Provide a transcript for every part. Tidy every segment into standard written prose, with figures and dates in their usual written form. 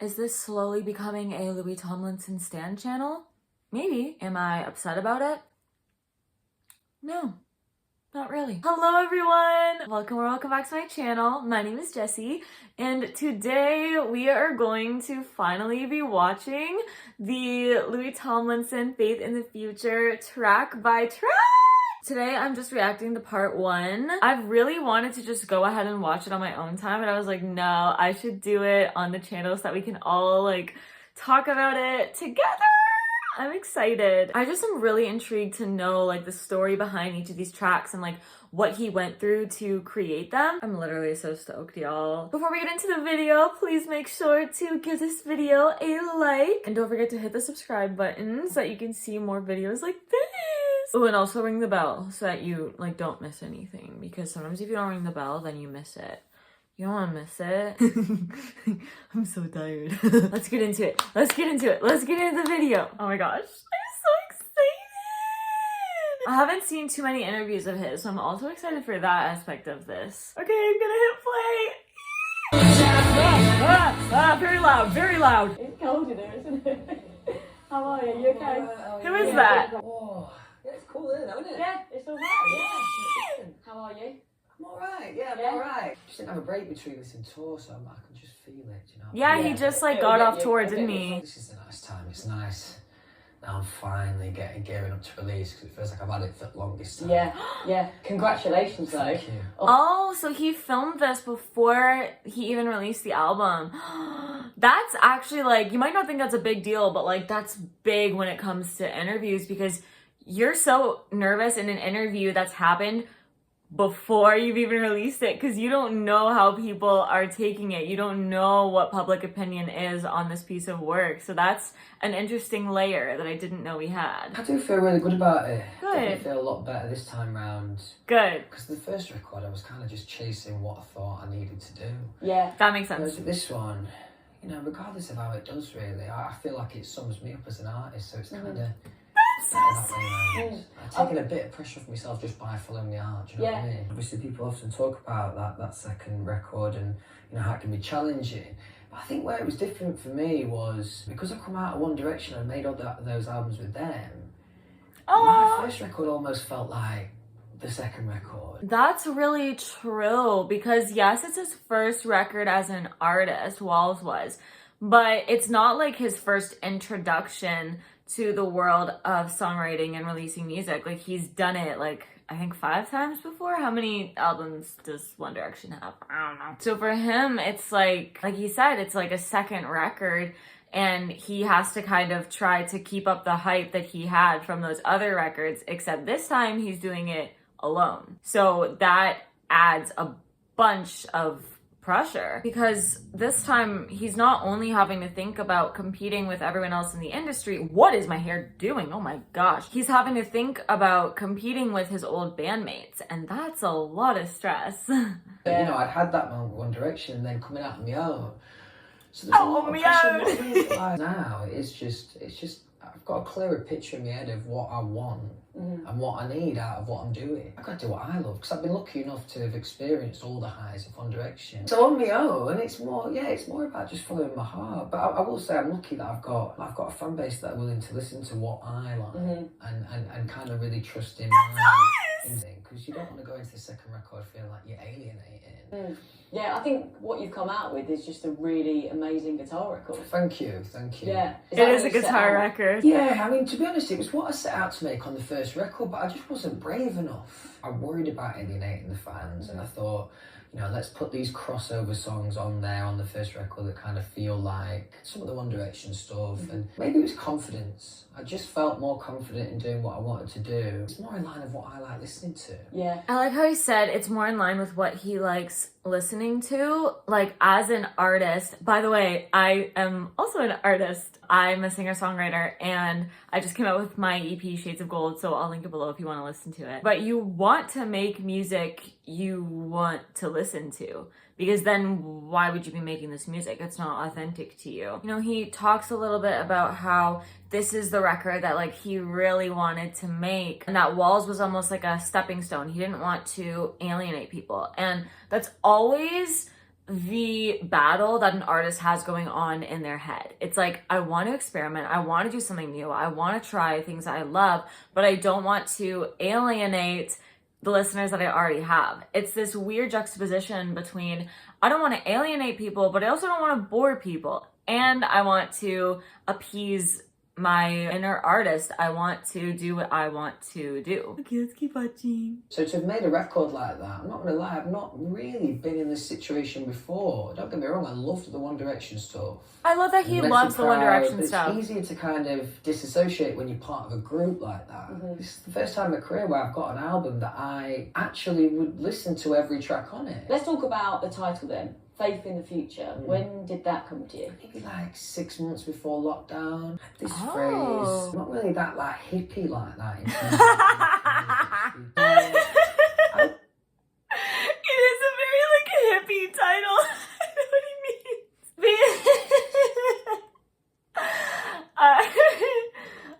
Is this slowly becoming a Louis Tomlinson stan channel? Maybe. Am I upset about it? No, not really. Hello everyone! Welcome back to my channel. My name is Jessie, and today we are going to finally be watching the Louis Tomlinson Faith in the Future track by track. Today I'm just reacting to part 1. I've really wanted to just go ahead and watch it on my own time, and I was like, no, I should do it on the channel so that we can all like talk about it together. I'm excited. I just am really intrigued to know like the story behind each of these tracks and like what he went through to create them. I'm literally so stoked, y'all. Before we get into the video, please make sure to give this video a like. And don't forget to hit the subscribe button so that you can see more videos like this. Oh, and also ring the bell so that you like don't miss anything, because sometimes if you don't ring the bell, then you miss it. You don't want to miss it. I'm so tired. Let's get into it. Let's get into it. Let's get into the video. Oh my gosh. I'm so excited. I haven't seen too many interviews of his, so I'm also excited for that aspect of this. Okay, I'm gonna hit play. Very loud, very loud. It's cold in there, isn't it? How are you? You okay? Who is that? Oh, yeah, it's cool, isn't it? Yeah, it's alright. Yeah. How are you? I'm alright, yeah, I'm Yeah. alright. Just didn't have a break between this and tour, so I can just feel it, you know? Yeah, he just like got off tour, didn't he? This is a nice time, it's nice. Now I'm finally gearing up to release, because it feels like I've had it for the longest time. Yeah. Congratulations, though. Thank you. Oh, so he filmed this before he even released the album. That's actually like, you might not think that's a big deal, but like that's big when it comes to interviews, because you're so nervous in an interview that's happened before you've even released it, because you don't know how people are taking it. You don't know what public opinion is on this piece of work. So that's an interesting layer that I didn't know we had. I do feel really good about it. Good. I feel a lot better this time round. Good. Because the first record, I was kind of just chasing what I thought I needed to do. Yeah. That makes Whereas sense. with this one, you know, regardless of how it does really, I feel like it sums me up as an artist, so it's kind of... That's so sweet. I've taken a bit of pressure off myself just by following the art, do you know what I mean? Obviously people often talk about that second record and, you know, how it can be challenging. But I think where it was different for me was, because I come out of One Direction and made all those albums with them, my first record almost felt like the second record. That's really true, because yes, it's his first record as an artist, Walls was, but it's not like his first introduction to the world of songwriting and releasing music. Like he's done it like I think 5 times before. How many albums does One Direction have? I don't know. So for him, it's like he said, it's like a second record, and he has to kind of try to keep up the hype that he had from those other records, except this time he's doing it alone. So that adds a bunch of pressure, because this time he's not only having to think about competing with everyone else in the industry. What is my hair doing? Oh my gosh. He's having to think about competing with his old bandmates, and that's a lot of stress. You know, I'd had that moment with One Direction and then coming out on my own. So there's a lot of pressure. What I realise now it's just I've got a clearer picture in my head of what I want and what I need out of what I'm doing. I've got to do what I love, because I've been lucky enough to have experienced all the highs of One Direction. So on my own, it's more about just following my heart. But I will say I'm lucky that I've got a fan base that are willing to listen to what I like and kind of really trust in my instinct, because you don't want to go into the second record feeling like you're alienating. Yeah, I think what you've come out with is just a really amazing guitar record. Thank you. Yeah. It is a guitar record. Yeah, I mean, to be honest, it was what I set out to make on the first record, but I just wasn't brave enough. I worried about alienating the fans, and I thought, you know, let's put these crossover songs on there on the first record that kind of feel like some of the One Direction stuff, and maybe it was confidence. I just felt more confident in doing what I wanted to do. It's more in line with what I like listening to. Yeah. I like how he said it's more in line with what he likes listening to. Like as an artist, by the way, I am also an artist. I'm a singer-songwriter, and I just came out with my EP Shades of Gold, so I'll link it below if you want to listen to it. But you want to make music you want to listen to, because then why would you be making this music? It's not authentic to you. You know, he talks a little bit about how this is the record that like he really wanted to make, and that Walls was almost like a stepping stone. He didn't want to alienate people, and that's always the battle that an artist has going on in their head. It's like, I want to experiment, I want to do something new, I want to try things that I love, but I don't want to alienate the listeners that I already have. It's this weird juxtaposition between, I don't want to alienate people, but I also don't want to bore people. And I want to appease my inner artist. I want to do what I want to do. Okay, let's keep watching. So to have made a record like that, I'm not going to lie, I've not really been in this situation before. Don't get me wrong, I loved the One Direction stuff. I love that he loves the One Direction stuff. It's easier to kind of disassociate when you're part of a group like that. This is the first time in my career where I've got an album that I actually would listen to every track on it. Let's talk about the title then. Faith in the Future. When did that come to you? Maybe like 6 months before lockdown. This phrase, not really that like hippie like that. In terms of It is a very like hippie title. I know what he means.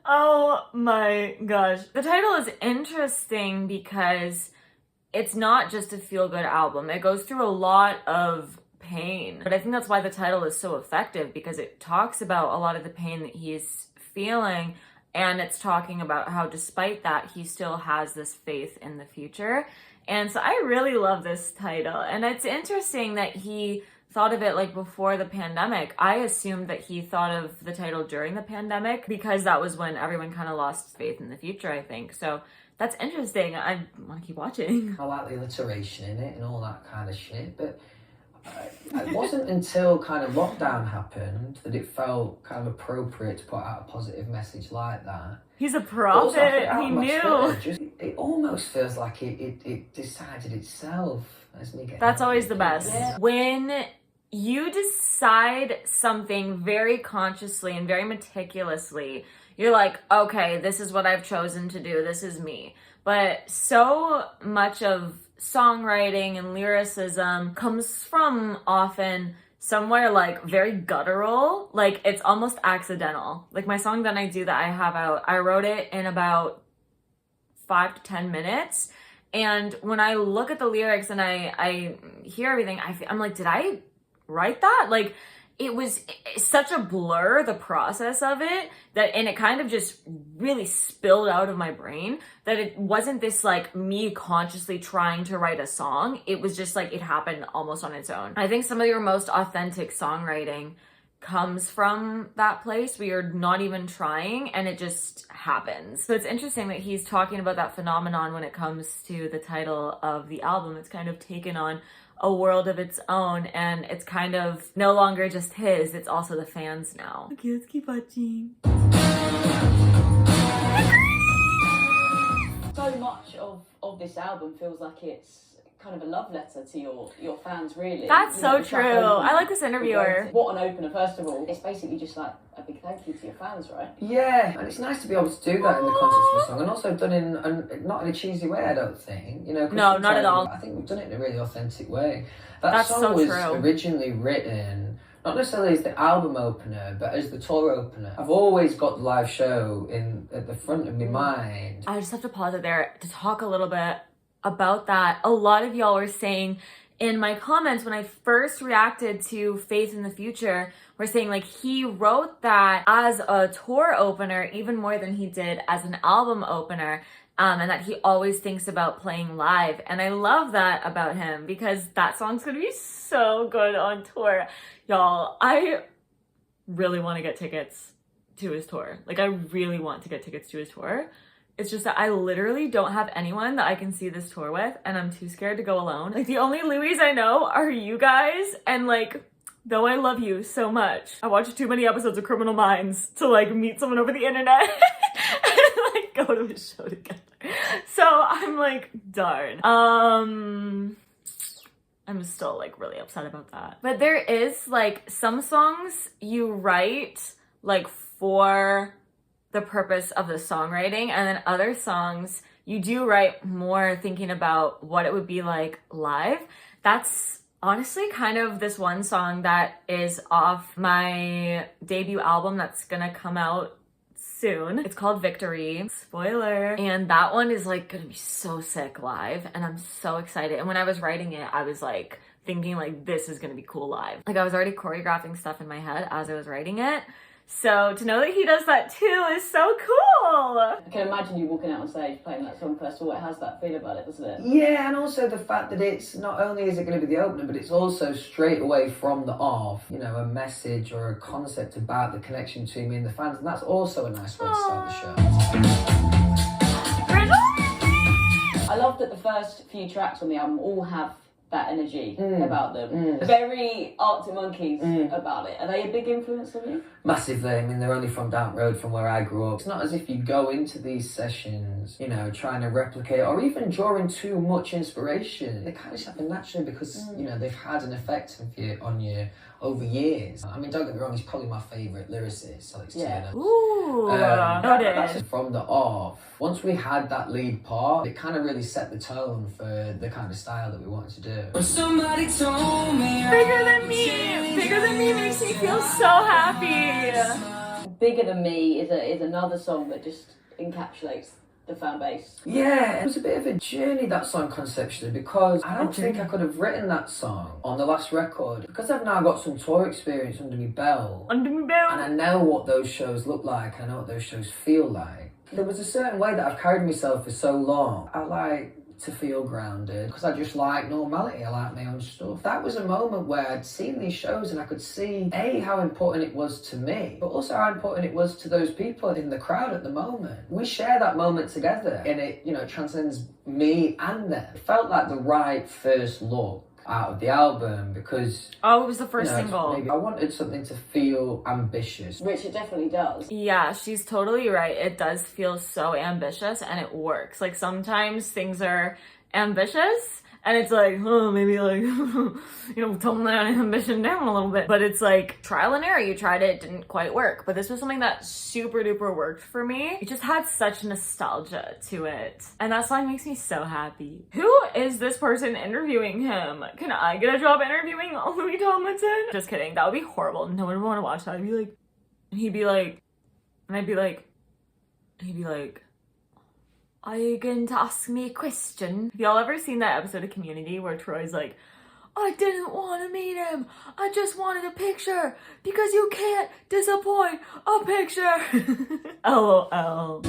Oh my gosh. The title is interesting because it's not just a feel-good album. It goes through a lot of pain. But I think that's why the title is so effective, because it talks about a lot of the pain that he's feeling, and it's talking about how despite that, he still has this faith in the future. And so I really love this title. And it's interesting that he thought of it like before the pandemic. I assumed that he thought of the title during the pandemic because that was when everyone kind of lost faith in the future, I think. So that's interesting. I want to keep watching. I like the alliteration in it and all that kind of shit, but it wasn't until kind of lockdown happened that it felt kind of appropriate to put out a positive message like that. He's a prophet. He knew. It almost feels like it decided itself as me getting. That's always the best. Yeah. When you decide something very consciously and very meticulously, you're like, okay, this is what I've chosen to do. This is me. But so much of songwriting and lyricism comes from often somewhere like very guttural. Like it's almost accidental. Like my song that I do that I have out, I wrote it in about 5 to 10 minutes. And when I look at the lyrics and I hear everything, I'm like, did I write that? Like, it was such a blur, the process of it, and it kind of just really spilled out of my brain, that it wasn't this like me consciously trying to write a song. It was just like it happened almost on its own. I think some of your most authentic songwriting comes from that place where you're not even trying and it just happens. So it's interesting that he's talking about that phenomenon when it comes to the title of the album. It's kind of taken on a world of its own, and it's kind of no longer just his, it's also the fans now. Okay, let's keep watching. So much of this album feels like it's kind of a love letter to your fans, really. That's You so know, the track true. opener, I like this interviewer. What an opener, first of all. It's basically just like a big thank you to your fans, right? Yeah, and it's nice to be able to do that in the context of a song, and also done in not in a cheesy way, I don't think. You know, 'cause No, not at all. I think we've done it in a really authentic way. That That's song so was true. originally written not necessarily as the album opener, but as the tour opener. I've always got the live show at the front of my mind. I just have to pause it there to talk a little bit about that. A lot of y'all were saying in my comments when I first reacted to Faith in the Future, were saying like he wrote that as a tour opener even more than he did as an album opener, and that he always thinks about playing live. And I love that about him because that song's gonna be so good on tour. Y'all, I really want to get tickets to his tour. Like I really want to get tickets to his tour. It's just that I literally don't have anyone that I can see this tour with, and I'm too scared to go alone. Like the only Louies I know are you guys, and like, though I love you so much, I watched too many episodes of Criminal Minds to like meet someone over the internet and like go to his show together. So I'm like, darn. I'm still like really upset about that. But there is like some songs you write like for the purpose of the songwriting, and then other songs you do write more thinking about what it would be like live. That's honestly kind of this one song that is off my debut album that's gonna come out soon. It's called Victory. Spoiler. And that one is like gonna be so sick live, and I'm so excited. And when I was writing it, I was like thinking like this is gonna be cool live. Like I was already choreographing stuff in my head as I was writing it. So to know that he does that too is so cool. I can imagine you walking out on stage playing that song first of all. It has that feel about it, doesn't it? Yeah, and also the fact that it's not only is it going to be the opener, but it's also straight away from the off, you know, a message or a concept about the connection between me and the fans, and that's also a nice way to start the show. I love that the first few tracks on the album all have that energy about them. Very Arctic Monkeys about it. Are they a big influence on you? Massively. I mean, they're only from down the road from where I grew up. It's not as if you go into these sessions, you know, trying to replicate or even drawing too much inspiration. They kind of just happen naturally because, you know, they've had an effect on you over years. I mean, don't get me wrong, he's probably my favourite lyricist, Alex Turner. Ooh, that's from the off. Once we had that lead part, it kind of really set the tone for the kind of style that we wanted to do. Somebody told me Bigger Than Me! Bigger Than Me makes me feel so happy! Bigger Than Me is another song that just encapsulates the fan base. Yeah, it was a bit of a journey, that song, conceptually, because I don't think I could have written that song on the last record. Because I've now got some tour experience under my belt. And I know what those shows look like, I know what those shows feel like. There was a certain way that I've carried myself for so long. I like to feel grounded because I just like normality. I like my own stuff. That was a moment where I'd seen these shows and I could see how important it was to me, but also how important it was to those people in the crowd at the moment. We share that moment together and it, you know, transcends me and them. It felt like the right first look out of the album because it was the first single. Maybe I wanted something to feel ambitious, which it definitely does. Yeah, she's totally right. It does feel so ambitious and it works. Like sometimes things are ambitious and it's like, oh, maybe like, you know, tone that ambition down a little bit. But it's like trial and error. You tried it, didn't quite work. But this was something that super duper worked for me. It just had such nostalgia to it. And that song makes me so happy. Who is this person interviewing him? Can I get a job interviewing Louis Tomlinson? Just kidding. That would be horrible. No one would want to watch that. I'd be like, and he'd be like, and I'd be like, and he'd be like, are you going to ask me a question? Have y'all ever seen that episode of Community where Troy's like, I didn't want to meet him. I just wanted a picture because you can't disappoint a picture. LOL.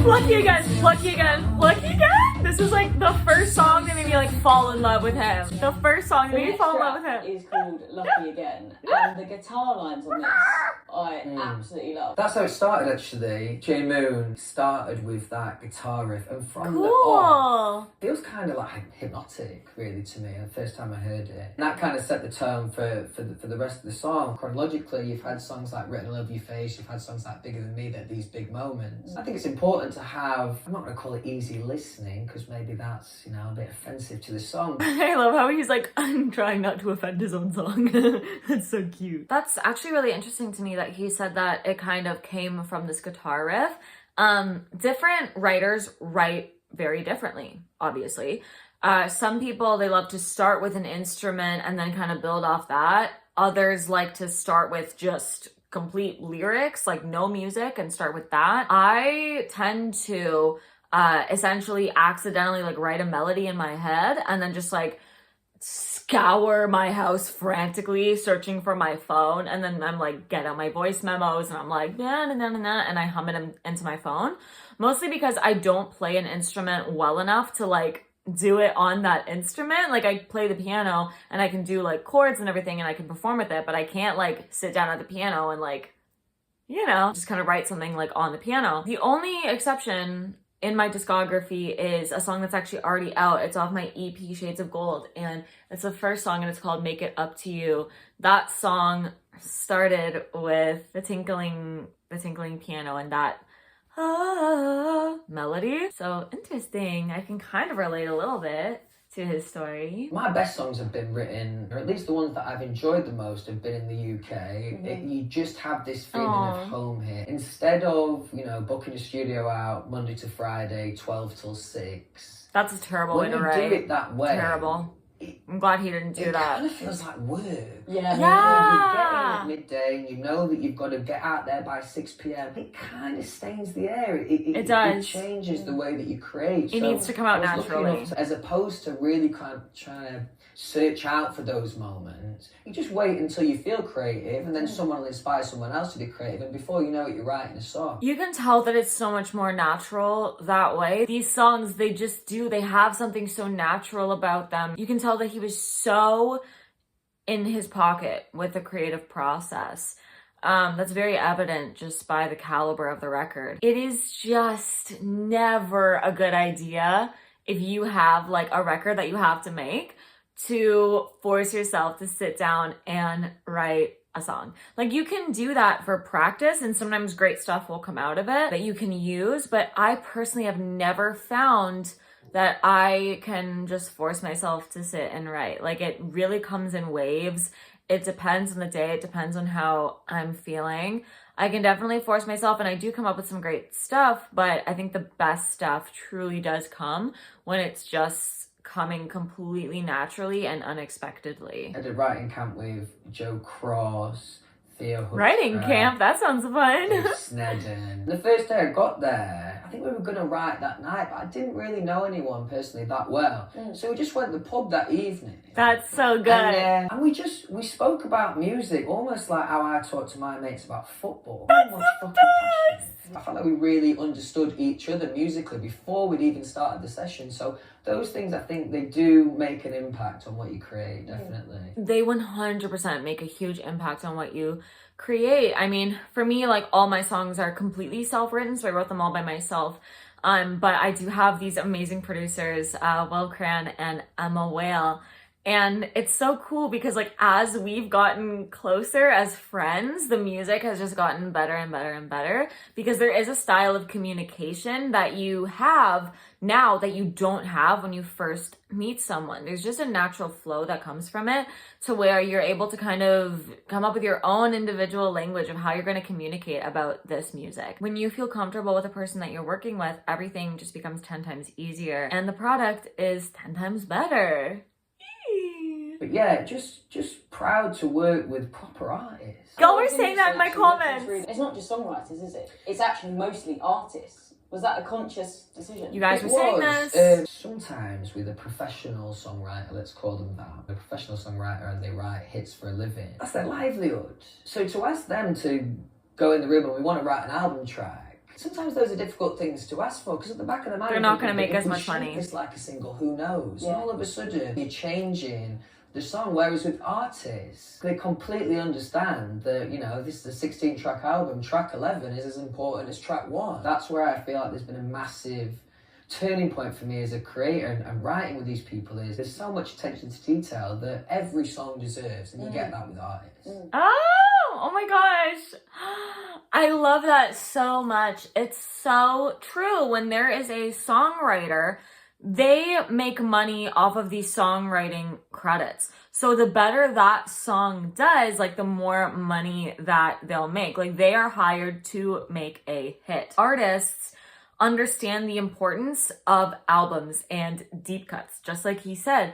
Lucky again, lucky again, lucky again. This is like the first song that made me like fall in love with him. The first song that made me fall in love with him is called Lucky Again, and the guitar lines on this I absolutely love. That's how it started, actually. J Moon started with that guitar riff, and from the off, it feels kind of like hypnotic, really, to me. The first time I heard it, and that kind of set the tone for the rest of the song. Chronologically, you've had songs like Written All Over Your Face, you've had songs like Bigger Than Me, that these big moments. I think it's important to have. I'm not going to call it easy listening because maybe that's, you know, a bit offensive to the song. I love how he's like, I'm trying not to offend his own song. That's so cute. That's actually really interesting to me that he said that it kind of came from this guitar riff. Different writers write very differently, obviously. Some people, they love to start with an instrument and then kind of build off that. Others like to start with just complete lyrics, like no music, and start with that. I tend to essentially accidentally like write a melody in my head and then just like scour my house frantically searching for my phone, and then I'm like get out my voice memos and I'm like na na na na, and I hum it into my phone, mostly because I don't play an instrument well enough to like do it on that instrument. Like I play the piano and I can do like chords and everything and I can perform with it, but I can't like sit down at the piano and like, you know, just kind of write something like on the piano. The only exception in my discography is a song that's actually already out. It's off my EP Shades of Gold, and it's the first song and it's called Make It Up to You. That song started with the tinkling piano and that melody. So interesting. I can kind of relate a little bit to his story. My best songs have been written, or at least the ones that I've enjoyed the most, have been in the UK. You just have this feeling of home here. Instead of, you know, booking a studio out Monday to Friday, 12 till 6. That's a terrible way to write. When you do it that way, I'm glad he didn't do it that. kind of feels like work. Yeah. And Yeah. you get in at midday and you know that you've got to get out there by 6 p.m. It kind of stains the air. It does. It changes the way that you create. It needs to come out I was lucky naturally. enough to, as opposed to really kind of trying to search out for those moments, you just wait until you feel creative, and then someone will inspire someone else to be creative, and before you know it, you're writing a song. You can tell that it's so much more natural that way. These songs, they have something so natural about them. You can tell that he was so in his pocket with the creative process. That's very evident just by the caliber of the record. It is just never a good idea if you have like a record that you have to make to force yourself to sit down and write a song. Like, you can do that for practice, and sometimes great stuff will come out of it that you can use, but I personally have never found that I can just force myself to sit and write. Like, it really comes in waves. It depends on the day. It depends on how I'm feeling. I can definitely force myself, and I do come up with some great stuff, but I think the best stuff truly does come when it's just coming completely naturally and unexpectedly. I did writing camp with Joe Cross, Theo Hutchcraft, Writing camp, that sounds fun. Dave Snedden. The first day I got there, I think we were going to write that night, but I didn't really know anyone personally that well. So we just went to the pub that evening. That's so good. And we spoke about music almost like how I talk to my mates about football. That's so fucking passionate. I felt like we really understood each other musically before we'd even started the session. So those things, I think, they do make an impact on what you create, definitely. They 100% make a huge impact on what you create. I mean, for me, like, all my songs are completely self-written, so I wrote them all by myself. But I do have these amazing producers, Will Cran and Emma Whale. And it's so cool because, like, as we've gotten closer as friends, the music has just gotten better and better and better, because there is a style of communication that you have now that you don't have when you first meet someone. There's just a natural flow that comes from it, to where you're able to kind of come up with your own individual language of how you're going to communicate about this music. When you feel comfortable with the person that you're working with, everything just becomes 10 times easier, and the product is 10 times better. But yeah, just proud to work with proper artists. Y'all were saying that in my comments. It's not just songwriters, is it? It's actually mostly artists. Was that a conscious decision? You guys were saying this. Sometimes with a professional songwriter, let's call them that, a professional songwriter, and they write hits for a living, that's their livelihood. So to ask them to go in the room and we want to write an album track, sometimes those are difficult things to ask for, because at the back of the mind, they're not going to make as much money. It's like a single, who knows? Yeah. And all of a sudden, you're changing the song. Whereas with artists, they completely understand that, you know, this is a 16-track album. Track 11 is as important as track 1. That's where I feel like there's been a massive turning point for me as a creator and writing with these people. Is there's so much attention to detail that every song deserves, and you get that with artists. Oh my gosh. I love that so much. It's so true. When there is a songwriter, they make money off of these songwriting credits. So the better that song does, like, the more money that they'll make. Like, they are hired to make a hit. Artists understand the importance of albums and deep cuts. Just like he said,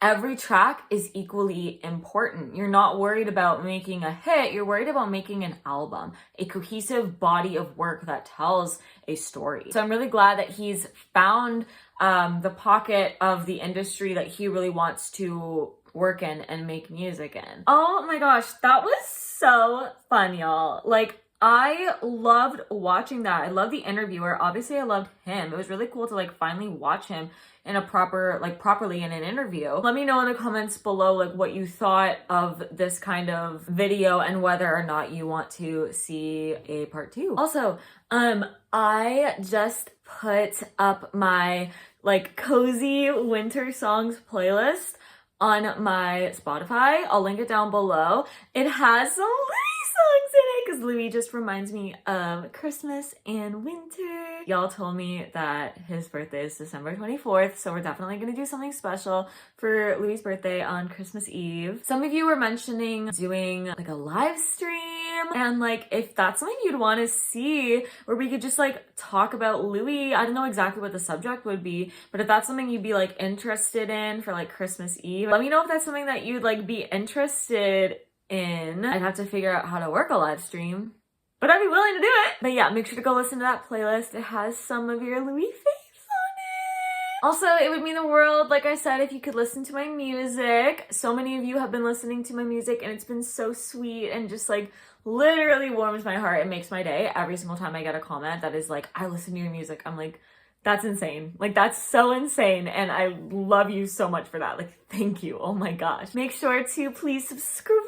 every track is equally important. You're not worried about making a hit. You're worried about making an album, a cohesive body of work that tells a story. So I'm really glad that he's found the pocket of the industry that he really wants to work in and make music in. Oh my gosh, that was so fun, y'all. Like, I loved watching that. I love the interviewer. Obviously, I loved him. It was really cool to, like, finally watch him in a properly in an interview. Let me know in the comments below, like, what you thought of this kind of video and whether or not you want to see a part 2. Also, I just put up my, like, cozy winter songs playlist on my Spotify. I'll link it down below. It has some Louis songs in it because Louis just reminds me of Christmas and winter. Y'all told me that his birthday is December 24th, so we're definitely gonna do something special for Louis' birthday on Christmas Eve. Some of you were mentioning doing, like, a live stream stream. And like, if that's something you'd want to see, where we could just like talk about Louis, I don't know exactly what the subject would be, but if that's something you'd be like interested in for like Christmas Eve, let me know if that's something that you'd like be interested in. I'd have to figure out how to work a live stream, but I'd be willing to do it. But yeah, make sure to go listen to that playlist. It has some of your Louis faves on it. Also, it would mean the world, like I said, if you could listen to my music. So many of you have been listening to my music and it's been so sweet and just like literally warms my heart. It makes my day every single time I get a comment that is like, I listen to your music. I'm like, that's insane. Like, that's so insane. And I love you so much for that. Like, thank you. Oh my gosh. Make sure to please subscribe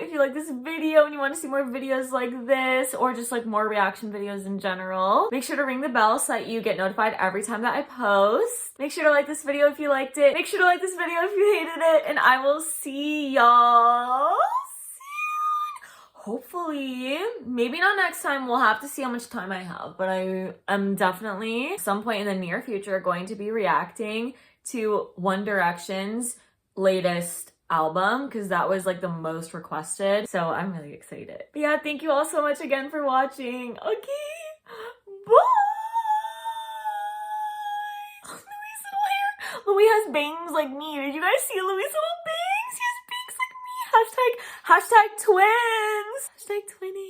if you like this video and you want to see more videos like this, or just like more reaction videos in general. Make sure to ring the bell so that you get notified every time that I post. Make sure to like this video if you liked it. Make sure to like this video if you hated it. And I will see y'all hopefully. Maybe not next time. We'll have to see how much time I have, but I am definitely some point in the near future going to be reacting to One Direction's latest album, because that was like the most requested, so I'm really excited. But yeah, thank you all so much again for watching. Okay, bye. Louis' little hair. Louis has bangs like me. Did you guys see Louis' little bangs? He has bangs like me. Hashtag twins. Hashtag twinning.